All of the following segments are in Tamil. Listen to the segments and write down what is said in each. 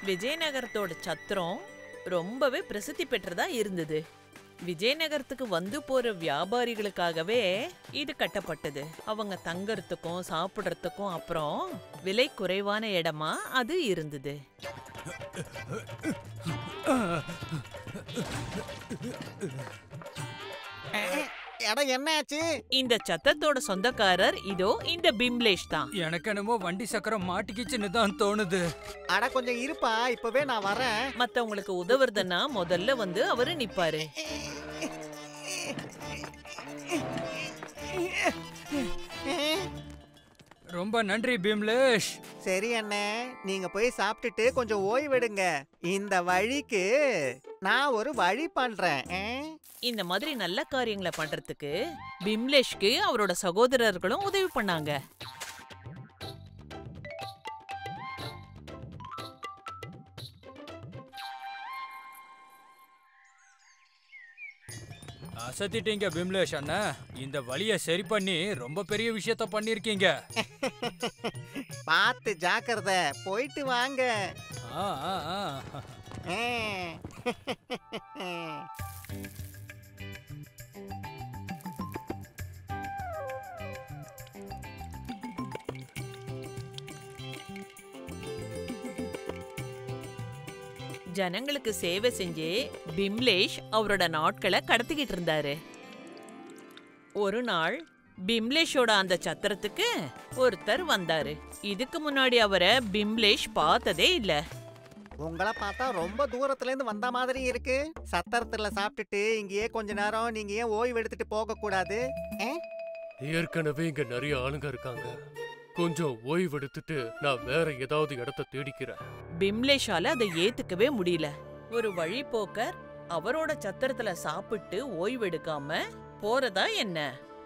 விஜயநகரத்தோட சத்திரம் ரொம்பவே பிரசித்தி பெற்றதா இருந்தது. விஜயநகரத்துக்கு வந்து போற வியாபாரிகளுக்காகவே இது கட்டப்பட்டது. அவங்க தங்கறதுக்கும் சாப்பிடறதுக்கும் அப்புறம் விலை குறைவான இடமா அது இருந்தது. என்னாச்சு? இந்த சத்தத்தோட சொந்தக்காரர் இதோ இந்த பிம்லேஷ் தான். எனக்கு என்னமோ வண்டி சக்கரம் மாட்டிக்கிச்சுன்னு தான் தோணுது. அட கொஞ்சம் இருப்பா, இப்பவே நான் வரேன். மத்தவங்களுக்கு உதவுறதுன்னா முதல்ல வந்து அவரு நிப்பாரு. ரொம்ப நன்றி பிம்லேஷ். சரி அண்ணே, நீங்க போய் சாப்பிட்டுட்டு கொஞ்சம் ஓய்வெடுங்க. இந்த வழிக்கு நான் ஒரு வழி பண்றேன். இந்த மாதிரி நல்ல காரியங்களை பண்றதுக்கு பிம்லேஷ்க்கு அவரோட சகோதரர்களும் உதவி பண்ணாங்க. அசத்திட்டீங்க பிம்லேஷ் அண்ணா. இந்த வழியை சரி பண்ணி ரொம்ப பெரிய விஷயத்த பண்ணிருக்கீங்க. பார்த்து ஜாக்கிரதை, போயிட்டு வாங்க. ஆ, ஆ, ஆ. ஜனங்களுக்கு சேவை செஞ்சு பிம்லேஷ் அவரோட நாட்களை கடத்திக்கிட்டு இருந்தாரு. ஒரு நாள் பிம்லேஷோட அந்த சத்திரத்துக்கு ஒருத்தர் வந்தாரு. இதுக்கு முன்னாடி அவரை பிம்லேஷ் பார்த்ததே இல்ல. உங்களை பார்த்தா ரொம்ப தூரத்துல இருந்து வந்த மாதிரி இருக்கு. சத்திரத்துல சாப்பிட்டுட்டு இங்கேயே கொஞ்ச நேரம் நீங்க ஏன் ஓய்வு எடுத்துட்டு போக கூடாது? ஏற்கனவே இங்க நிறைய ஆளுங்க இருக்காங்க. கொஞ்சம் ஓய்வு எடுத்துட்டு நான் வேற ஏதாவது இடத்த தேடிக்கிறேன். பிம்லேஷால அதை ஏத்துக்கவே முடியல. ஒரு வழிபோக்கர் அவரோட சத்திரத்துல சாப்பிட்டு ஓய்வு எடுக்காம போறதா என்ன?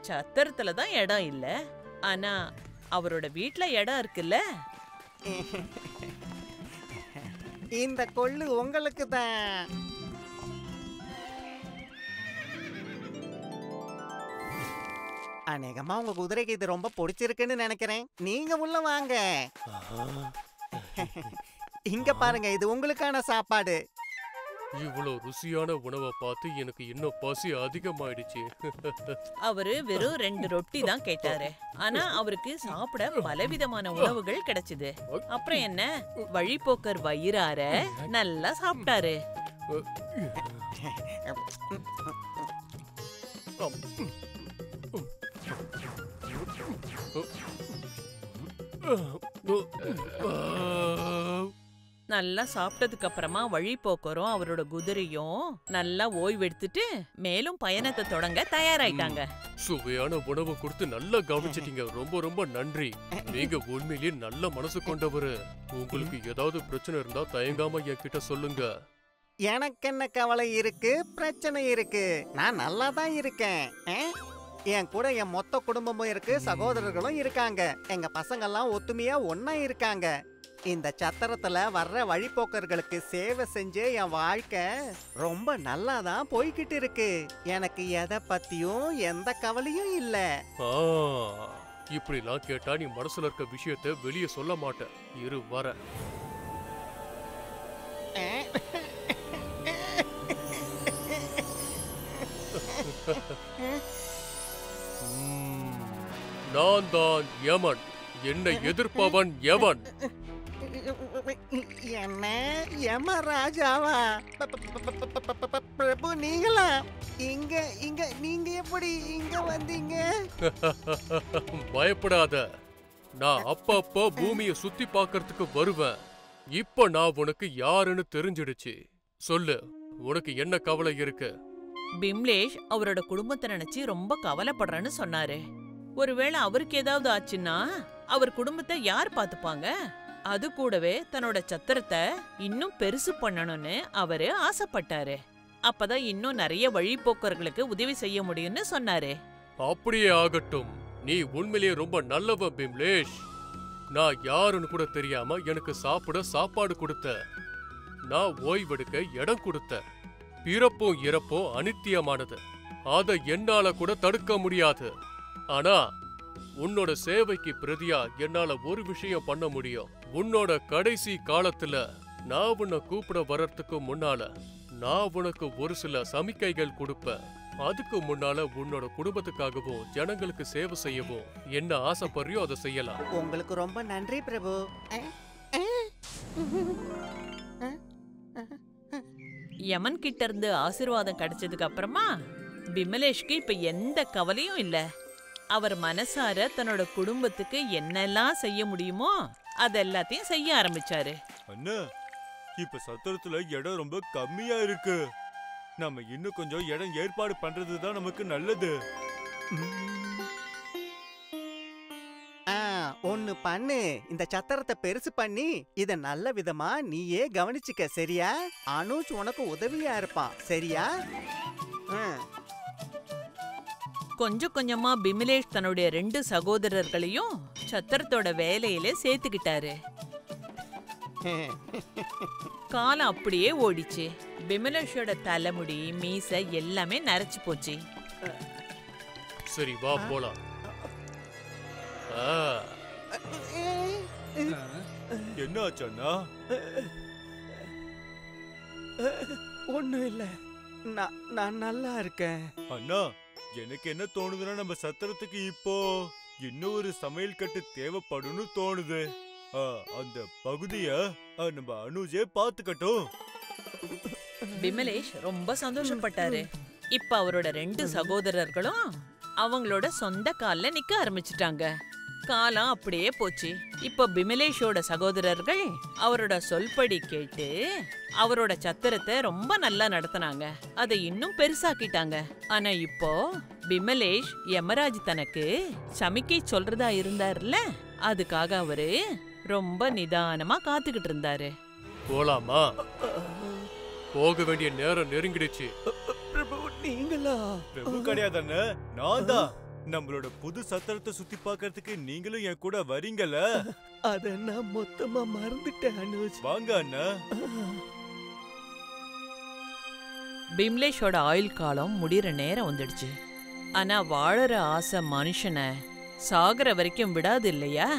சத்திரத்துல தான் இடம் இல்ல, ஆனா அவரோட வீட்ல இடம் இருக்குல்ல. இந்த கொள்ளு உங்களுக்கு தான். அநேகமா உங்க குதிரைக்கு இது ரொம்ப பிடிச்சிருக்குன்னு நினைக்கிறேன். நீங்க உள்ள வாங்க. இங்க பாருங்க, இது உங்களுக்கான சாப்பாடு. இவ்வளவு ருசியான உணவை பார்த்து எனக்கு இன்னும் பசி அதிகமாயிடுச்சு. அவரு வெறும் 2 ரொட்டி தான் கேட்டாரு, ஆனா அவருக்கு சாப்பிட பலவிதமான உணவுகள் கிடைச்சது. அப்புறம் என்ன, வழிபோக்கர் வயிறார நல்லா சாப்பிட்டாரு. நல்லா சாப்பிட்டதுக்கு அப்புறமா வழிபோக்கரும் அவரோட குதிரையும் நல்லா ஓய்வு எடுத்துட்டு மேலும் பயணத்தை தொடங்க தயாராயிட்டாங்க. சுவையான உணவு கொடுத்து நல்லா கவனிச்சிட்டீங்க. ரொம்ப ரொம்ப நன்றி. நீங்க உண்மையிலேயே நல்ல மனசு கொண்டவரு. உங்களுக்கு ஏதாவது பிரச்சனை இருந்தா தயங்காம என்கிட்ட சொல்லுங்க. எனக்கு என்ன கவலை இருக்கு, பிரச்சனை இருக்கு. நான் நல்லா தான் இருக்கேன். என் கூட என் மொத்த குடும்பமும் இருக்கு, சகோதரர்களும் இருக்காங்க. எங்க பசங்கெல்லாம் ஒத்துமையா ஒன்னா இருக்காங்க. இந்த சத்திரத்துல வர்ற வழிபோக்கர்களுக்கு சேவை செஞ்சே என் வாழ்க்கை ரொம்ப நல்லா தான் போய்கிட்டு இருக்கு. எனக்கு எதை பத்தியும் எந்த கவலையும் இல்ல. இப்படிலாம் கேட்டா நீ மனசுல இருக்க விஷயத்த வெளியே சொல்ல மாட்ட. இரு வர. நான் தான் யமன். என்னை எதிர்ப்பவன் எவன்? என்ன யமராஜாவா? பிரபு நீங்களா? இங்க இங்க நீங்க எப்படி இங்க வந்தீங்க? பயப்படாத, நான் அப்பப்ப பூமியை சுத்தி பார்க்கறதுக்கு வருவேன். இப்ப நான் உனக்கு யாருன்னு தெரிஞ்சிடுச்சு. சொல்லு, உனக்கு என்ன கவலை இருக்கு? பிம்லேஷ் அவரோட குடும்பத்தை நினைச்சு ரொம்ப கவலைப்படுறேன்னு சொன்னாரு. ஒருவேளை அவருக்கு ஏதாவது ஆச்சுன்னா அவர் குடும்பத்தை யார் பாத்துப்பாங்க? அது கூடவே தன்னோட சத்திரத்தை இன்னும் பெருசு பண்ணணும்னு அவரு ஆசைப்பட்டாரு. அப்பதான் இன்னும் நிறைய வழிபோக்கர்களுக்கு உதவி செய்ய முடியும்னு சொன்னாரு. அப்படியே ஆகட்டும். நீ உண்மையிலேயே ரொம்ப நல்லவன் பிம்லேஷ். நான் யாருன்னு கூட தெரியாம எனக்கு சாப்பிட சாப்பாடு கொடுத்த. நான் ஓய்வெடுக்க இடம் கொடுத்த. பிறப்பும் இறப்பும் அனித்தியமானது. அதை என்னால கூட தடுக்க முடியாது. ஆனா உன்னோட சேவைக்கு பிரதியா என்னால ஒரு விஷயம் பண்ண முடியும். உன்னோட கடைசி காலத்துல நான் உன்னை கூப்பிட வர்றதுக்கு முன்னால நான் உனக்கு ஒரு சில சமிக்கைகள் கொடுப்பேன். அதுக்கு முன்னால உன்னோட குடும்பத்துக்காகவும் ஜனங்களுக்கு சேவை செய்யவும் என்ன ஆசைப்படுறியோ அதை செய்யலாம். உங்களுக்கு ரொம்ப நன்றி பிரபு. யமன் கிட்ட இருந்து ஆசீர்வாதம் கிடைச்சதுக்கு அப்புறமா பிமலேஷ்க்கு இப்ப எந்த கவலையும் இல்ல. அவர் மனசார தன்னோட குடும்பத்துக்கு என்னெல்லாம் செய்ய முடியுமோ அதெல்லாத்தையும் செய்ய ஆரம்பிச்சாரு. அண்ணா, இப்ப சத்திரத்துல இடம் ரொம்ப கம்மியா இருக்கு. நம்ம இன்னும் கொஞ்சம் இடம் ஏற்பாடு பண்றதுதான் நமக்கு நல்லது. ஒன்னு பண்ணு, இந்த சத்திரத்தை பெருசு பண்ணி இத நல்ல விதமா நீயே கவனிச்சுக்க, சரியா? அனுஜ் உனக்கு உதவியா இருப்பான், சரியா? கொஞ்சம் கொஞ்சமா பிமலேஷ் தன்னுடைய 2 சகோதரர்களையும் சத்திரத்தோட வேலையில சேர்த்துக்கிட்டாரு. காலம் அப்படியே ஓடிச்சு. பிமலேஷோட தலைமுடி மீசை எல்லாமே நரைச்சு போச்சு. சரி வா போலாம். என்ன ஆச்சண்ணா? ஒண்ணும் இல்ல, நான் நல்லா இருக்கேன். அண்ணா, எனக்கு என்ன தோணுதுன்னா நம்ம சத்திரத்துக்கு இப்போ இன்னும் ஒரு சமையல் கட்டு தேவைப்படும்னு தோணுது. அந்த பகுதிய நம்ம அனுஜே பாத்துக்கட்டும். பிமலேஷ் ரொம்ப சந்தோஷப்பட்டாரு. இப்ப அவரோட 2 சகோதரர்களும் அவங்களோட சொந்த கால்ல நிக்க ஆரம்பிச்சிட்டாங்க. காலம் அப்படியே போச்சு. இப்ப பிமலேஷோட சகோதரர்கள் அவரோட சொல்படி கேட்டு அவரோட சத்திரத்தை ரொம்ப நல்லா நடத்தினாங்க. அதை இன்னும் பெருசாக்கிட்டாங்க. ஆனா இப்போ பிமலேஷ் யமராஜ் தனக்கு சமிக்கை சொல்றதா இருந்தார்ல, அதுக்காக அவரு ரொம்ப நிதானமா காத்துக்கிட்டு இருந்தாரு. போலாமா? போக வேண்டிய நேரம் நெருங்கிடுச்சு. பிரபு, நீங்களா? பிரபு கிடையாதுன்னு நான் தான். நம்மளோட புது சத்திரத்தை சுத்தி பார்க்கிறதுக்கு நீங்களும் என் கூட வரீங்கல்ல? அத நான் மொத்தமா மறந்துட்டேன் அனுஜ். வாங்க அண்ணா. பிம்லேஷோட ஆயுள் காலம் முடிகிற நேரம் வந்துடுச்சு. ஆனா வாழற ஆசை மனுஷனை சாகுற வரைக்கும் விடாது இல்லையா?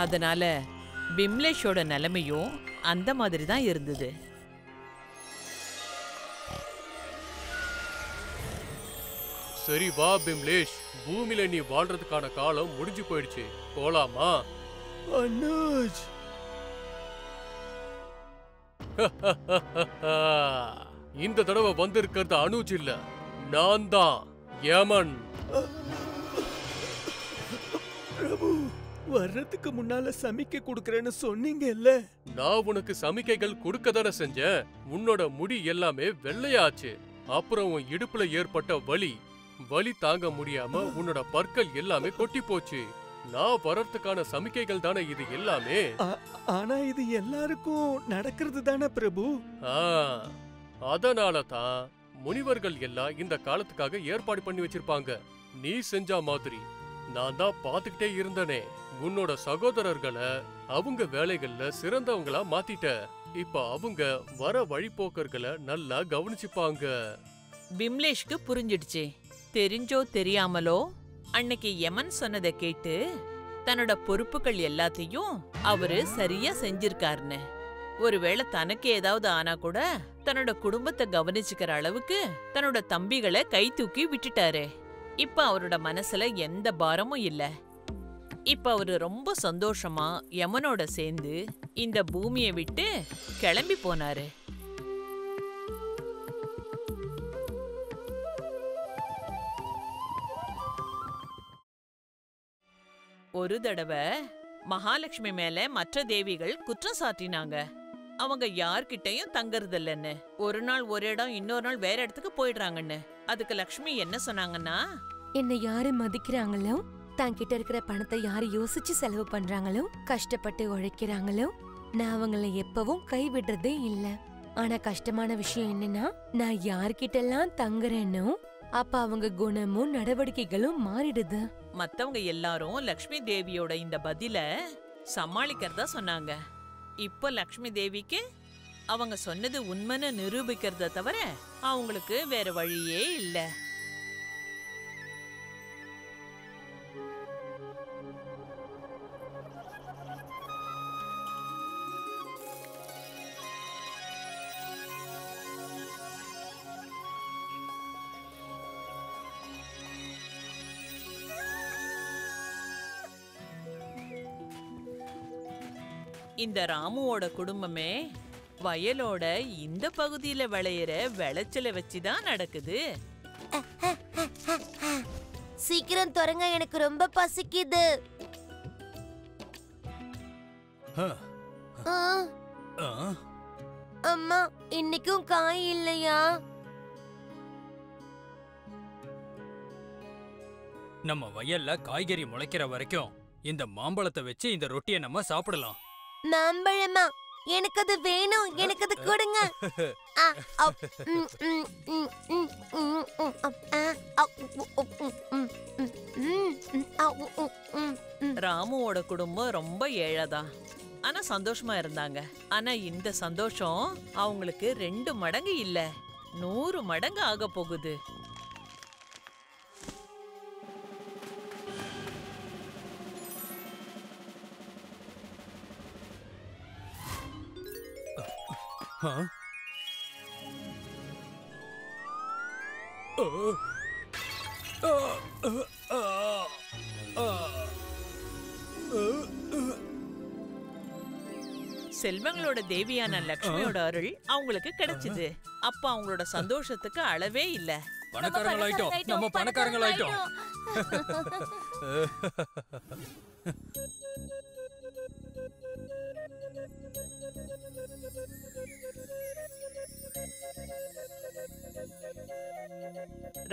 அதனால பிம்லேஷோட நிலைமையும் அந்த மாதிரி தான் இருந்தது. சரி வா பிம்லேஷ், பூமியில நீ வாழ்றதுக்கான காலம் முடிஞ்சு போயிடுச்சு. போலாமா? அனுஜ், இந்த தடவை வந்திருக்கிறது அனுஜ் இல்ல, நான் தான் யமன். பிரபு, வர்றதுக்கு முன்னால சமிக்கை கொடுக்கறேன்னு சொன்னீங்கல்ல? நான் உனக்கு சமிக்கைகள் கொடுக்க தானே செஞ்சேன். உன்னோட முடி எல்லாமே வெள்ளையாச்சு. அப்புறம் உன் இடுப்புல ஏற்பட்ட வலி தாங்க முடியாம உன்னோட பற்கள் எல்லாமே கொட்டி போச்சு. நான் வர்றதுக்கான சமிக்கைகள் தானே இது எல்லாமே. ஆனா இது எல்லாருக்கும் நடக்கிறது தானே பிரபு? அதனால தான் முனிவர்கள் எல்லாம் இந்த காலத்துக்காக ஏற்பாடு பண்ணி வச்சிருப்பாங்க. நீ செஞ்ச மாதிரி நான் தான் பாத்துக்கிட்டே இருந்தனே. உன்னோட சகோதரர்களை அவங்க வேலைகள்ல சிறந்தவங்களா மாத்திட்ட. இப்ப அவங்க வர வழிபோக்கர்களை நல்லா கவனிச்சுப்பாங்க. பிம்லேஷ்க்கு புரிஞ்சிடுச்சு. தெரிஞ்சோ தெரியாமலோ அன்னைக்கு யமன் சொன்னதை கேட்டு தன்னோட பொறுப்புகள் எல்லாத்தையும் அவரு சரியா செஞ்சிருக்காருன்னு. ஒருவேளை தனக்கு ஏதாவது ஆனா கூட தன்னோட குடும்பத்தை கவனிச்சுக்கிற அளவுக்கு தன்னோட தம்பிகளை கை தூக்கி விட்டுட்டாரு. இப்ப அவரோட மனசுல எந்த பாரமும் இல்ல. இப்ப அவரு ரொம்ப சந்தோஷமா யமனோட சேர்ந்து இந்த பூமியை விட்டு கிளம்பி போனாரு. ஒரு தடவை மகாலட்சுமி மேல மற்ற தேவிகள் குற்றம் சாட்டினாங்க. அவங்க யார்கிட்டயும் தங்கறதில்லன்னு, ஒரு நாள் ஒரு இடம் இன்னொரு நாள் வேற இடத்துக்கு போயிடுறாங்கன்னு. அதுக்கு லக்ஷ்மி என்ன சொன்னாங்கன்னா, என்னை யாரு மதிக்கிறாங்களோ, தன்கிட்ட இருக்கிற பணத்தை யாரு யோசிச்சு செலவு பண்றாங்களோ, கஷ்டப்பட்டு உழைக்கிறாங்களோ, நான் அவங்கள எப்பவும் கைவிடுறதே இல்ல. ஆனா கஷ்டமான விஷயம் என்னன்னா, நான் யார்கிட்ட எல்லாம் தங்குறேனோ அப்ப அவங்க குணமும் நடவடிக்கைகளும் மாறிடுது. மத்தவங்க எல்லாரும் லக்ஷ்மி தேவியோட இந்த பதில சமாளிக்கிறதா சொன்னாங்க. இப்ப லக்ஷ்மி தேவிக்கு அவங்க சொன்னது உண்மைன்னு நிரூபிக்கிறத தவிர அவங்களுக்கு வேற வழியே இல்ல. இந்த ராமுவோட குடும்பமே வயலோட இந்த பகுதியில விளையிற விளைச்சலை வச்சுதான் நடக்குது. சீக்கிரம் தொடங்க, எனக்கு ரொம்ப பசிக்குது. அம்மா, இன்னைக்கும் காய் இல்லையா? நம்ம வயல்ல காய்கறி முளைக்கிற வரைக்கும் இந்த மாம்பழத்தை வச்சு இந்த ரொட்டியை நம்ம சாப்பிடலாம். மாம்பழமா? எனக்கு அது வேணும், எனக்கு அது கொடுங்க. ராமுவோட குடும்பம் ரொம்ப ஏழைதான், ஆனா சந்தோஷமா இருந்தாங்க. ஆனா இந்த சந்தோஷம் அவங்களுக்கு 2 மடங்கு இல்ல, 100 மடங்கு ஆக போகுது. செல்வங்களோட தேவியான லக்ஷ்மியோட அருள் அவங்களுக்கு கிடைச்சது. அப்ப அவங்களோட சந்தோஷத்துக்கு அளவே இல்ல. பணக்காரங்களாயிட்டோம், நம்ம பணக்காரங்களாயிட்டோம்.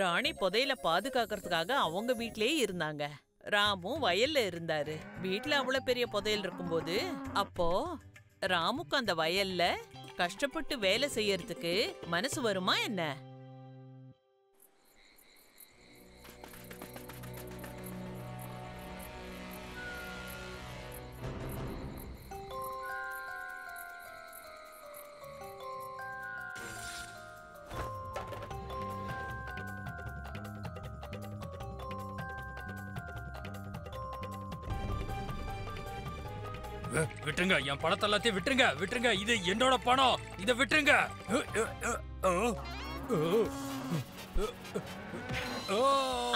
ராணி புதையல பாதுகாக்கிறதுக்காக அவங்க வீட்லயே இருந்தாங்க. ராமும் வயல்ல இருந்தாரு. வீட்ல அவ்வளவு பெரிய புதையல் இருக்கும்போது அப்போ ராமுக்கு அந்த வயல்ல கஷ்டப்பட்டு வேலை செய்யறதுக்கு மனசு வருமா என்ன? விட்டுருங்க, என் பணத்தை எல்லாத்தையும் விட்டுருங்க, விட்டுருங்க. இது என்னோட பணம், இதை விட்டுருங்க.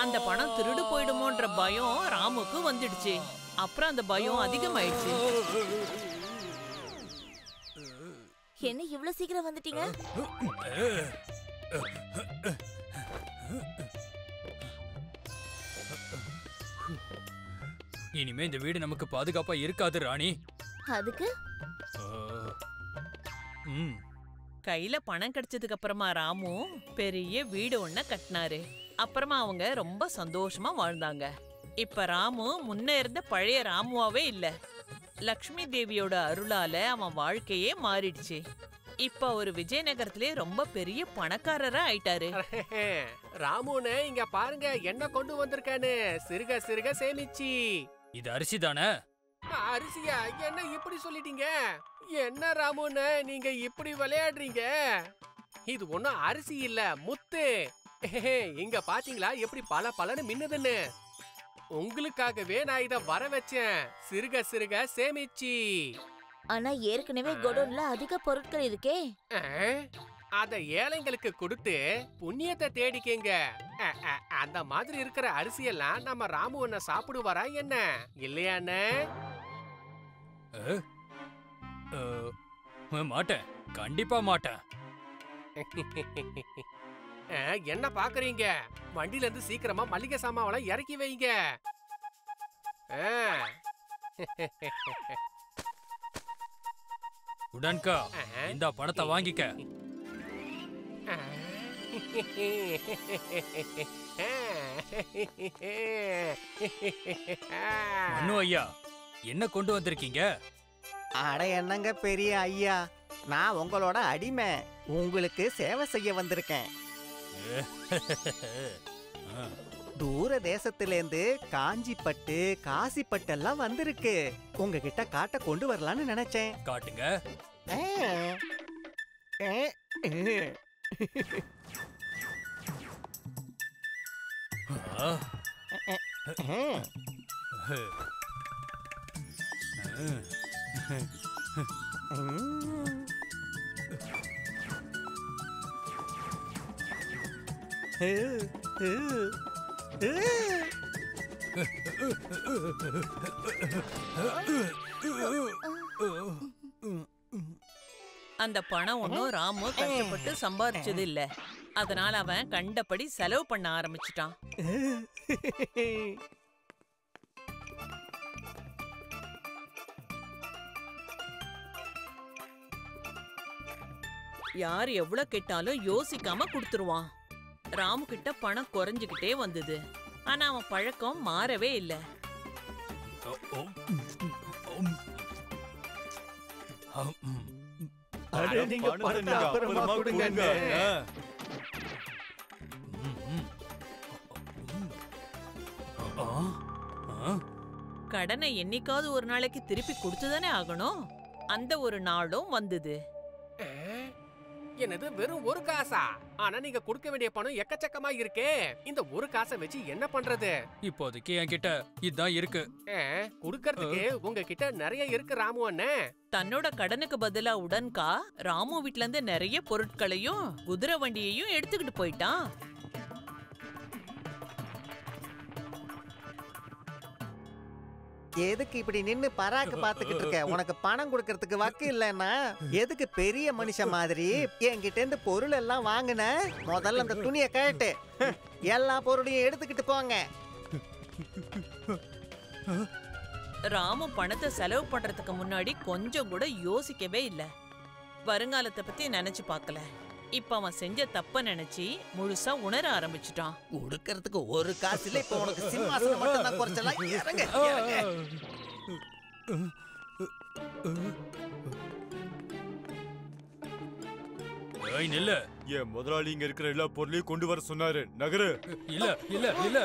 அந்த பணம் திருடு போயிடுமோன்ற பயம் ராமுக்கு வந்துடுச்சு. அப்புறம் அந்த பயம் அதிகமாயிடுச்சு. என்ன இவ்வளவு சீக்கிரம் வந்துட்டீங்க? இனிமே இந்த வீடு நமக்கு பாதுகாப்பா இருக்காது ராணி. அதுக்கு கையில பணம் கிடைச்சதுக்கு அப்புறமா ராமு பெரிய வீடு ஒண்ண கட்டினாரு. அப்புறமா அவங்க ரொம்ப சந்தோஷமா வாழ்ந்தாங்க. இப்ப ராமு முன்ன இருந்த பழைய ராமுவாவே இல்ல. லக்ஷ்மி தேவியோட அருளால அவன் வாழ்க்கையே மாறிடுச்சு. இப்ப ஒரு விஜயநகரத்திலே ரொம்ப பெரிய பணக்காரரா ஆயிட்டாரு. ராமுன்னு இங்க பாருங்க என்ன கொண்டு வந்திருக்கானு. சிறுக சிறுக சேமிச்சு. இது அரிசி தானே? அரிசியா? என்ன இப்படி சொல்லிட்டீங்க? என்ன ராமுன்னு நீங்க இப்படி விளையாடுறீங்க? இது ஒண்ணும் அரிசி இல்ல, முத்து. இங்க பாத்தீங்களா எப்படி பல பலன்னு மின்னுதுன்னு? உங்களுக்காகவே நான் இத வர வச்சேன். சிறுக சிறுக சேமிச்சு. ஆனா ஏற்கனவே கோடவுன்ல அதிக பொருட்கள் இருக்கே. அத ஏழைங்களுக்கு கொடுத்து புண்ணியத்தை தேடிக்கங்க. அந்த மாதிரி இருக்கிற அரிசியெல்லாம் நம்ம ராமு அண்ணா சாப்பிடுவாரா என்ன? இல்லையாண்ணே? மாட்டேன், கண்டிப்பா மாட்டேன். என்ன பாக்குறீங்க? வண்டியில இருந்து சீக்கிரமா மளிகை சாமான் இறக்கி வைங்க. உடன்கா, இந்த பணத்தை வாங்கிக்க. மனு ஐயா, என்ன கொண்டு வந்திருக்கீங்க? அட என்னங்க பெரிய ஐயா, நான் உங்களோட அடிமை. உங்களுக்கு சேவை செய்ய வந்திருக்கேன். தூர தேசத்திலேருந்து காஞ்சிப்பட்டு காசிப்பட்டு எல்லாம் வந்திருக்கு. உங்ககிட்ட காட்ட கொண்டு வரலான்னு நினைச்சேன். காட்டுங்க. அந்த பணம் ஒன்னும் ராமு கஷ்டப்பட்டு சம்பாதிச்சது இல்ல. அதனால அவன் கண்டபடி செலவு பண்ண ஆரம்பிச்சிட்டான். யார் எவ்வளவு கேட்டாலும் யோசிக்காம கொடுத்துருவான். ராமு கிட்ட பணம் குறைஞ்சுகிட்டே வந்தது. ஆனா அவன் பழக்கம் மாறவே இல்ல. நீங்க பணத்தை அப்புறமா கொடுங்க. கடனை என்னைக்காவது ஒரு நாளைக்கு திருப்பி கொடுத்துதானே ஆகணும். அந்த ஒரு நாளும் வந்தது. என்னது வெறும் ஒரு காசா? ஆனா நீங்க கொடுக்க வேண்டிய பணம் எக்கச்சக்கமா இருக்கே. இந்த ஒரு காசை வச்சு என்ன பண்றது? இப்போதைக்கு என்கிட்ட இதான் இருக்கு. குடுக்கறதுக்கு உங்ககிட்ட நிறைய இருக்கு ராமு அண்ணே. தன்னோட கடனுக்கு பதிலா உடன்கா ராமு வீட்ல இருந்து நிறைய பொருட்களையும் குதிரை வண்டியையும் எடுத்துக்கிட்டு போயிட்டான். எதுக்கு இப்படி நின்னு பராக்கு பாத்துக்கிட்டு இருக்க? உனக்கு பணம் கொடுக்கறதுக்கு வக்கு இல்லைன்னா எதுக்கு பெரிய மனுஷன் மாதிரி என்கிட்ட இருந்து பொருள் எல்லாம் வாங்கின? முதல்ல அந்த துணியை கழட்டு. எல்லா பொருளையும் எடுத்துக்கிட்டு போங்க. ராமு பணத்தை செலவு பண்றதுக்கு முன்னாடி கொஞ்சம் கூட யோசிக்கவே இல்ல. வருங்காலத்தை பத்தி நினைச்சு பார்க்கல. இப்ப அவன் செஞ்ச தப்ப நினைச்சு முழுசா உணர ஆரம்பிச்சுட்டான். கொடுக்கறதுக்கு ஒரு காசு இல்ல. இப்ப உனக்கு சிம்மாசனம் மட்டும் தான் குறைச்சலாம். இறங்க, இறங்க. ஏய் நில்ல. என் முதலாளி இங்க இருக்கிற எல்லா பொருளையும் கொண்டு வர சொன்னாரு. நகரு. இல்ல இல்ல இல்ல.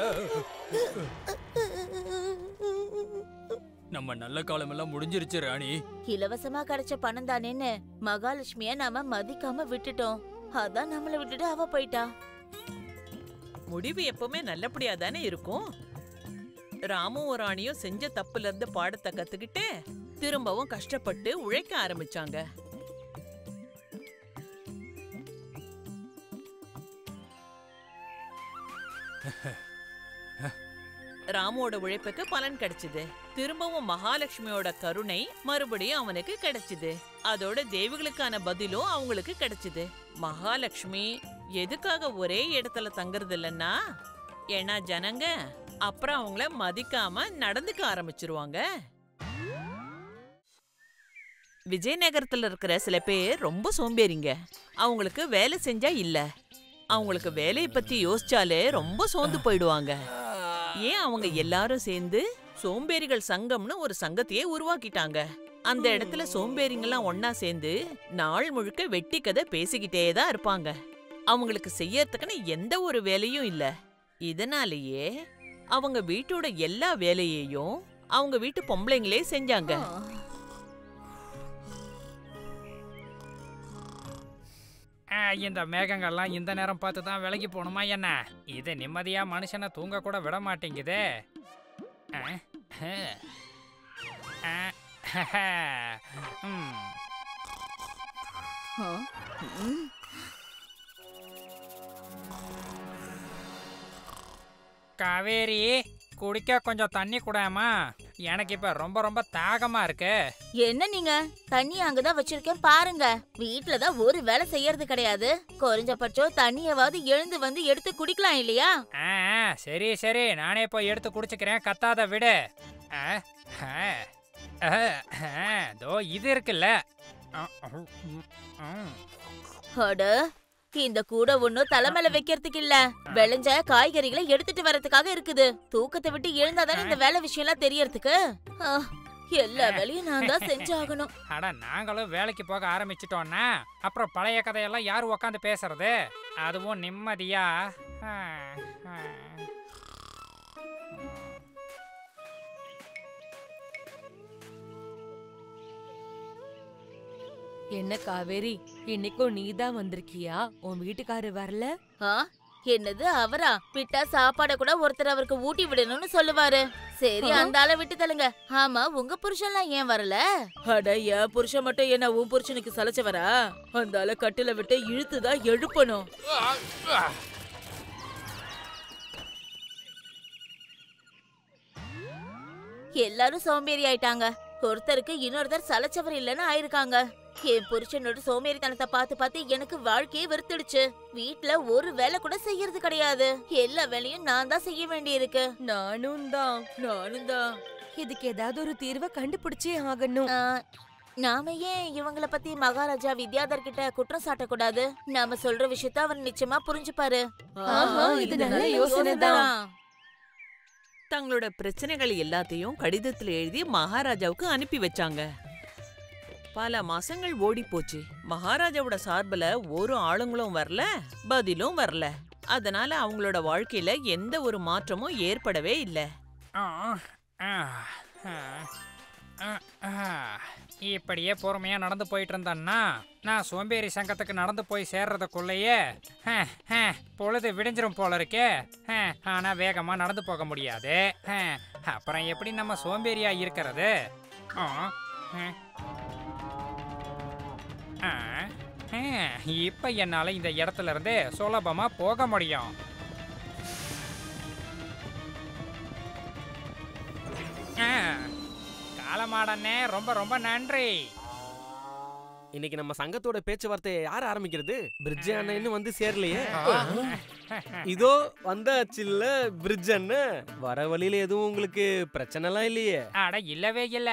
நம்ம நல்ல காலம் எல்லாம் முடிஞ்சிருச்சு ராணி. இலவசமா கிடைச்ச பணம் தானேன்னு மகாலட்சுமிய நாம மதிக்காம விட்டுட்டோம். அதான் நம்மள விட்டுட்டு அவ போயிட்டா. முடிவு எப்பவுமே நல்லபடியா தானே இருக்கும். ராமும் ராணியும் செஞ்ச தப்புல இருந்து பாடத்தை கத்துக்கிட்டு திரும்பவும் கஷ்டப்பட்டு உழைக்க ஆரம்பிச்சாங்க. ராமுவோட உழைப்புக்கு பலன் கிடைச்சது. திரும்பவும் மகாலட்சுமியோட கருணை மறுபடியும் அவனுக்கு கிடைச்சது. அதோட தேவிகளுக்கான பதிலும் அவங்களுக்கு கிடைச்சது. மகாலட்சுமி எதுக்காக ஒரே இடத்துல தங்குறது இல்லைன்னா, ஏன்னா ஜனங்க அப்புறம் அவங்கள மதிக்காம நடந்துக்க ஆரம்பிச்சிருவாங்க. விஜயநகரத்துல இருக்கிற சில பேர் ரொம்ப சோம்பேறிங்க. அவங்களுக்கு வேலை செஞ்சா இல்ல, அவங்களுக்கு வேலையை பத்தி யோசிச்சாலே ரொம்ப சோர்ந்து போயிடுவாங்க. ஏன் அவங்க எல்லாரும் சேர்ந்து சோம்பேறிகள் சங்கம்னு ஒரு சங்கத்தையே உருவாக்கிட்டாங்க. அந்த இடத்துல சோம்பேறிங்கெல்லாம் ஒன்னா சேர்ந்து நாள் முழுக்க வெட்டி கதை பேசிக்கிட்டே தான் இருப்பாங்க. அவங்களுக்கு செய்யறதுக்குன்னு எந்த ஒரு வேலையும் இல்ல. இதனாலேயே அவங்க வீட்டோட எல்லா வேலையையும் அவங்க வீட்டு பொம்பளைங்களே செஞ்சாங்க. இந்த மேகங்கள்லாம் இந்த நேரம் பார்த்து தான் விலகி போகணுமா என்ன? இது நிம்மதியா மனுஷனை தூங்க கூட விட மாட்டேங்குதே. காவேரி, குடிக்க கொஞ்சம் தண்ணி குடாமா. எனக்கு இப்ப ரொம்ப ரொம்ப தாகமா இருக்கு. என்ன நீங்க தண்ணி அங்கதான் வச்சிருக்கேன் பாருங்க. வீட்டுலதான் ஒரு வேலை செய்யறது கிடையாது. குறைஞ்சபட்சம் தண்ணியவாது எழுந்து வந்து எடுத்து குடிக்கலாம் இல்லையா? சரி சரி, நானே போய் எடுத்து குடிச்சுக்கிறேன். கத்தாத விடு. தோ இது இருக்குல்ல. அட, இந்த கூட ஒண்ணும் தலைமையில வைக்கிறதுக்கு இல்ல, விளைஞ்ச காய்கறிகளை எடுத்துட்டு வரதுக்காக இருக்குது. தூக்கத்தை விட்டு எழுந்தாதானே இந்த வேலை விஷயம் எல்லாம் தெரியறதுக்கு. எல்லா வேலையும் நான் தான் செஞ்சாகணும். அட, நாங்களும் வேலைக்கு போக ஆரம்பிச்சிட்டோம்னா அப்புறம் பழைய கதையெல்லாம் யாரு உக்காந்து பேசுறது? அதுவும் நிம்மதியா. என்ன காவேரி, இன்னைக்கும் நீதான் வந்திருக்கியா? உன் வீட்டுக்காரரு வரல? என்னது அவரா? விட்டா சாப்பாட கூட ஒருத்தர் அவருக்கு ஊட்டி விடணும்னு சொல்லுவாரு. சரி, அந்த ஆளை விட்டு தள்ளுங்க. ஆமா, உங்க புருஷன்லாம் ஏன் வரல? அட, என் புருஷன் மட்டும் என்ன உன் புருஷனுக்கு சலைச்சவரா? அந்த ஆளை கட்டில விட்டு இழுத்துதான் எழுப்பணும். எல்லாரும் சோம்பேறி ஆயிட்டாங்க. ஒருத்தருக்கு இன்னொருத்தர் சலைச்சவர் இல்லன்னு ஆயிருக்காங்க. என் புருஷனோட சோம்பேறித்தனத்தை பார்த்து பார்த்து எனக்கு வாழ்க்கையே வெறுத்துடுச்சு. வீட்ல ஒரு வேலை கூட செய்யறது கிடையாது. எல்லா வேலையும் நான் தான் செய்ய வேண்டியிருக்கு. நானும் தான். இதுக்கு ஏதாவது ஒரு தீர்வை கண்டுபிடிச்சே ஆகணும். நாம ஏன் இவங்கள பத்தி மகாராஜா வித்யாதர் கிட்ட குற்றம் சாட்டக்கூடாது? நாம சொல்ற விஷயத்த அவர் நிச்சயமா புரிஞ்சுப்பாரு. இது நல்ல யோசனை தான். தங்களோட பிரச்சனைகள் எல்லாத்தையும் கடிதத்துல எழுதி மகாராஜாவுக்கு அனுப்பி வச்சாங்க. பல மாசங்கள் ஓடி போச்சு. மகாராஜாவோட சார்புல ஒரு ஆளுங்களும் வரல, பதிலும் வரல. அதனால அவங்களோட வாழ்க்கையில எந்த ஒரு மாற்றமும் ஏற்படவே இல்ல. இப்படியே பொறுமையா நடந்து போயிட்டு இருந்தான்னா நான் சோம்பேறி சங்கத்துக்கு நடந்து போய் சேர்றதுக்குள்ளேயே பொழுது விடிஞ்சிரும் போல இருக்கே. ஆனா வேகமா நடந்து போக முடியாது. அப்புறம் எப்படி நம்ம சோம்பேறியா இருக்கிறது? இப்ப என்னால இந்த இடத்துல இருந்து சுலபமா போக முடியும். காலமாடனே ரொம்ப ரொம்ப நன்றி. இன்னைக்கு நம்ம சங்கத்தோட பேச்சுவார்த்தையை யார் ஆரம்பிக்கிறது? பிரிட்ஜ் அண்ணன் இன்னும் வந்து சேரலையே. இதோ வந்தாச்சுல்ல பிரிட்ஜ் அண்ணன். வர வழியில எதுவும் உங்களுக்கு பிரச்சனை எல்லாம் இல்லையே? அட இல்லவே இல்ல,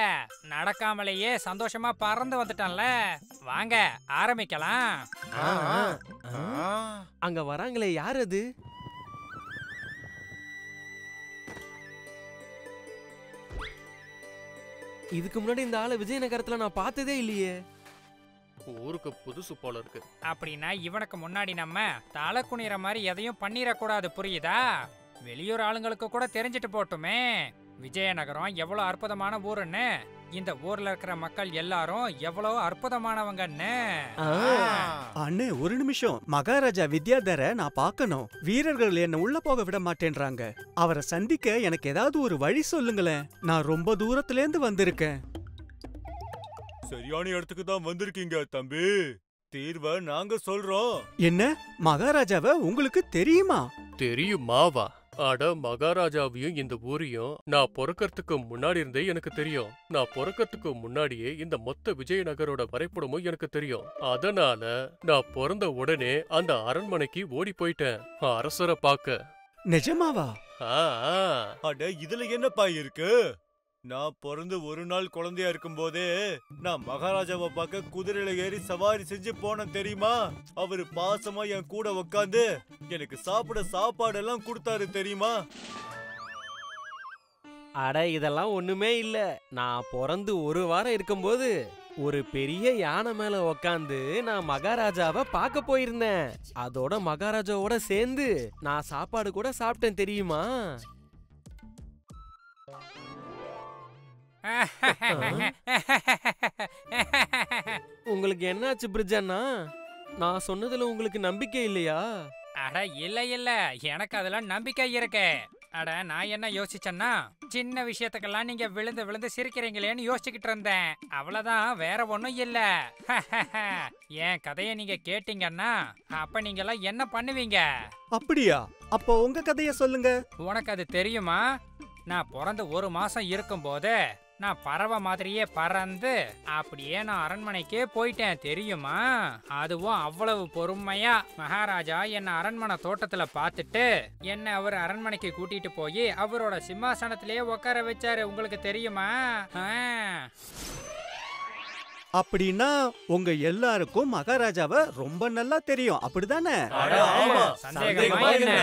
நடக்காமலேயே சந்தோஷமா பறந்து வந்துட்டான்ல. வாங்க ஆரம்பிக்கலாம். அங்க வராங்களே, யார் அது? இதுக்கு முன்னாடி இந்த ஆளை விஜயநகரத்துல நான் பார்த்ததே இல்லையே. ஊருக்கு புதுசு போல இருக்கு. அப்படின்னா இவனுக்கு முன்னாடி நம்ம தலை குனிற மாதிரி எதையும் பண்ணிடக்கூடாது, புரியுதா? வெளியூர் ஆளுங்களுக்கு கூட தெரிஞ்சிட்டு போட்டுமே விஜயநகரம் எவ்வளவு அற்புதமான ஊருன்னு. இந்த ஊர்ல இருக்கிற மக்கள் எல்லாரும் எவ்வளவு அற்புதமானவங்கன்னு. அண்ணே ஒரு நிமிஷம், மகாராஜா வித்யாதர நான் பார்க்கணும். வீரர்கள் என்ன உள்ள போக விட மாட்டேன்றாங்க. அவரை சந்திக்க எனக்கு ஏதாவது ஒரு வழி சொல்லுங்களேன். நான் ரொம்ப தூரத்துல இருந்து வந்திருக்கேன். சரியான இடத்துக்கு தான் வந்திருக்கீங்க தம்பி. தீர்வை நாங்க சொல்றோம். என்ன, மகாராஜாவை உங்களுக்கு தெரியுமா? தெரியுமாவா? அட, மகாராஜாவையும் இந்த ஊரையும் நான் பிறக்கறதுக்கு முன்னாடி இருந்தே எனக்கு தெரியும். நான் பிறக்கறதுக்கு முன்னாடியே இந்த மொத்த விஜயநகரோட வரைபடமும் எனக்கு தெரியும். அதனால நான் பிறந்த உடனே அந்த அரண்மனைக்கு ஓடி போயிட்டேன் அரசரை பார்க்க. நிஜமாவா? அட, இதுல என்னப்பா இருக்கு? நான் பிறந்து ஒரு நாள் குழந்தையா இருக்கும் போதே நான் மகாராஜாவை பார்க்க குதிரையில ஏறி சவாரி செஞ்சு போனேன் தெரியுமா? அவரு பாசமா என் கூட உக்காந்து எனக்கு சாப்பிட சாப்பாடெல்லாம் கொடுத்தாரு தெரியுமா? அட, இதெல்லாம் ஒண்ணுமே இல்ல. நான் பிறந்து ஒரு வாரம் இருக்கும்போது ஒரு பெரிய யானை மேல உக்காந்து நான் மகாராஜாவை பார்க்க போயிருந்தேன். அதோட மகாராஜாவோட சேர்ந்து நான் சாப்பாடு கூட சாப்பிட்டேன் தெரியுமா? உங்களுக்கு என்னாச்சு பிரிட்ஜ் அண்ணா? நான் சொன்னதுல உங்களுக்கு நம்பிக்கை இல்லையா? அட இல்ல இல்ல, எனக்கு அதெல்லாம் நம்பிக்கை இருக்கு. அட நான் என்ன யோசிச்சேன்னா, சின்ன விஷயத்துக்கெல்லாம் நீங்க விழுந்து விழுந்து சிரிக்கிறீங்களேன்னு யோசிச்சுக்கிட்டு இருந்தேன். அவ்வளவுதான், வேற ஒண்ணும் இல்ல. என் கதையை நீங்க கேட்டீங்கன்னா அப்ப நீங்க எல்லாம் என்ன பண்ணுவீங்க? அப்படியா? அப்போ உங்க கதைய சொல்லுங்க. உனக்கு அது தெரியுமா? நான் பிறந்து ஒரு மாசம் இருக்கும் போது நான் பறவை மாதிரியே பறந்து அப்படியே நான் அரண்மனைக்கே போயிட்டேன் தெரியுமா? அதுவும் அவ்வளவு பொறுமையா. மகாராஜா என்ன அரண்மனை தோட்டத்துல பார்த்துட்டு என்ன அவர் அரண்மனைக்கு கூட்டிட்டு போய் அவரோட சிம்மாசனத்திலேயே உட்கார வச்சாரு. உங்களுக்கு தெரியுமா? அப்படின்னா உங்க எல்லாருக்கும் மகாராஜாவை ரொம்ப நல்லா தெரியும், அப்படிதானே? சந்தேகமா என்ன?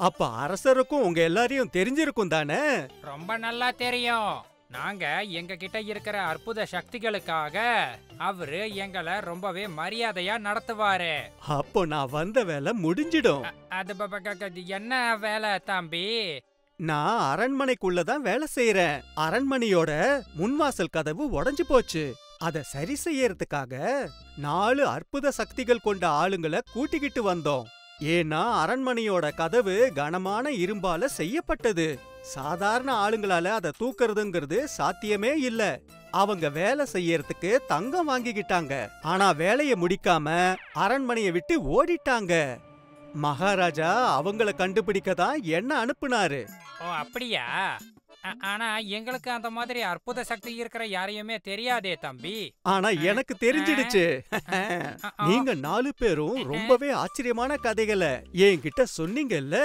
அப்ப அரசருக்கும் உங்க எல்லாரையும் தெரிஞ்சிருக்கும் தானே? ரொம்ப நல்லா தெரியும். நாங்க எங்க கிட்ட இருக்கிற அற்புத சக்திகளுக்காக அவரு எங்களை ரொம்பவே மரியாதையா நடத்துவாரு. அப்போ நான் வந்த வேலை முடிஞ்சிடும். அது என்ன வேலை தம்பி? நான் அரண்மனைக்குள்ளதான் வேலை செய்யறேன். அரண்மனையோட முன்வாசல் கதவு உடைஞ்சு போச்சு. அத சரி செய்யறதுக்காக 4 அற்புத சக்திகள் கொண்ட ஆளுங்களை கூட்டிக்கிட்டு வந்தோம். ஏன்னா அரண்மனையோட கதவு கனமான இரும்பால செய்யப்பட்டது. சாதாரண ஆளுங்களால அதை தூக்குறதுங்கிறது சாத்தியமே இல்ல. அவங்க வேலை செய்யறதுக்கு தங்கம் வாங்கிக்கிட்டாங்க. ஆனா வேலையை முடிக்காம அரண்மனையை விட்டு ஓடிட்டாங்க. மகாராஜா அவங்கள கண்டுபிடிக்க தான் என்ன அனுப்புனாரு. ஓ அப்படியா? ஆனா எங்களுக்கு அந்த மாதிரி அற்புத சக்தி இருக்கிற யாரையுமே தெரியாதே தம்பி. ஆனா எனக்கு தெரிஞ்சிடுச்சு. நீங்க 4 பேரும் ரொம்பவே ஆச்சரியமான கதைகளை என்கிட்ட சொன்னீங்கல்ல.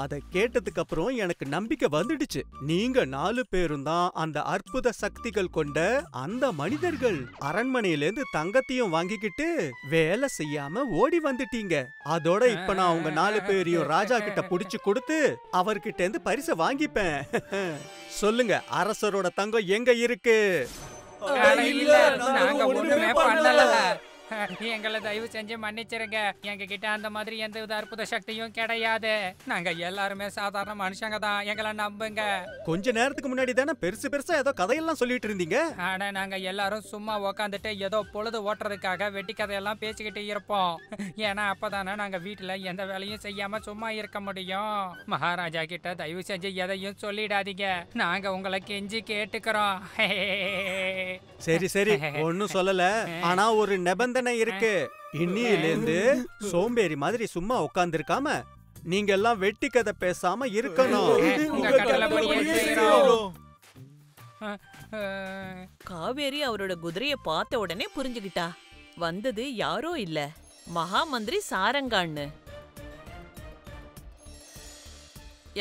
அத கேட்டதுக்கு அப்புறம் எனக்கு நம்பிக்கை வந்துடுச்சு. நீங்க 4 பேரும் தான் அந்த அற்புத சக்திகள் கொண்ட அந்த மனிதர்கள். அரண்மனையிலேருந்து தங்கத்தையும் வாங்கிக்கிட்டு வேலை செய்யாம ஓடி வந்துட்டீங்க. அதோட இப்ப நான் உங்க 4 பேரையும் ராஜா கிட்ட புடிச்சு கொடுத்து அவர்கிட்ட இருந்து பரிசை வாங்கிப்பேன். சொல்லுங்க, அரசரோட தங்கம் எங்க இருக்கு? இல்ல, நாங்க ஒண்ணுமே பண்ணல. எங்களை தயவு செஞ்சு மன்னிச்சிருங்க. எங்க கிட்ட அந்த மாதிரி எந்த வித அற்புத சக்தியும் கிடையாது. நாங்க எல்லாருமே சாதாரண மனுஷங்க தான், எங்களை நம்புங்க. கொஞ்ச நேரத்துக்கு முன்னாடி தானே பெருசு பெருசா ஏதோ கதையெல்லாம் சொல்லிட்டு இருந்தீங்க. ஆனா நாங்க எல்லாரும் சும்மா உக்காந்துட்டு ஏதோ பொழுது ஓட்டுறதுக்காக வெட்டி கதையெல்லாம் பேசிக்கிட்டு இருப்போம். ஏன்னா அப்பதானே நாங்க வீட்டுல எந்த வேலையும் செய்யாம சும்மா இருக்க முடியும். மகாராஜா கிட்ட தயவு செஞ்சு எதையும் சொல்லிடாதீங்க, நாங்க உங்களை கெஞ்சி கேட்டுக்கிறோம். சரி சரி, ஒன்னும் சொல்லல. ஆனா ஒரு நிபந்தனை இருக்கு. இன்னிலிருந்து சோம்பேறி மாதிரி சும்மா உட்கார்ந்து இருக்காம நீங்க எல்லாம் வெட்டி கதை பேசாம இருக்கணும். காவேரி அவரோட குதிரைய பார்த்த உடனே புரிஞ்சுக்கிட்டா. வந்தது யாரோ இல்ல, மகாமந்திரி சாரங்கான்னு.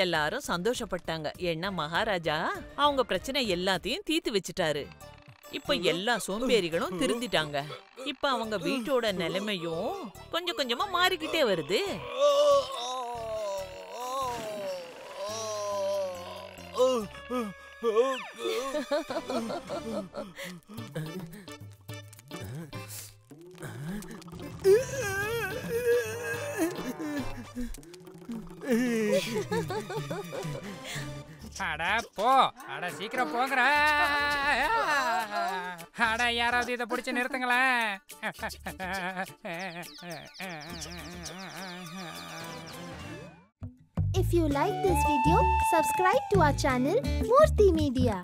எல்லாரும் சந்தோஷப்பட்டாங்க. ஏன்னா மகாராஜா அவங்க பிரச்சனை எல்லாத்தையும் தீர்த்து வச்சுட்டாரு. இப்ப எல்லா சோம்பேறிகளும் திருந்திட்டாங்க. இப்ப அவங்க வீட்டோட நிலைமையும் கொஞ்சம் கொஞ்சமா மாறிக்கிட்டே வருது. அட போ, அட சீக்கிரம் போங்கற. அட யாராவது இதை பிடிச்சு நிறுத்துங்களேன். If you like this video, subscribe to our channel Murthy Media.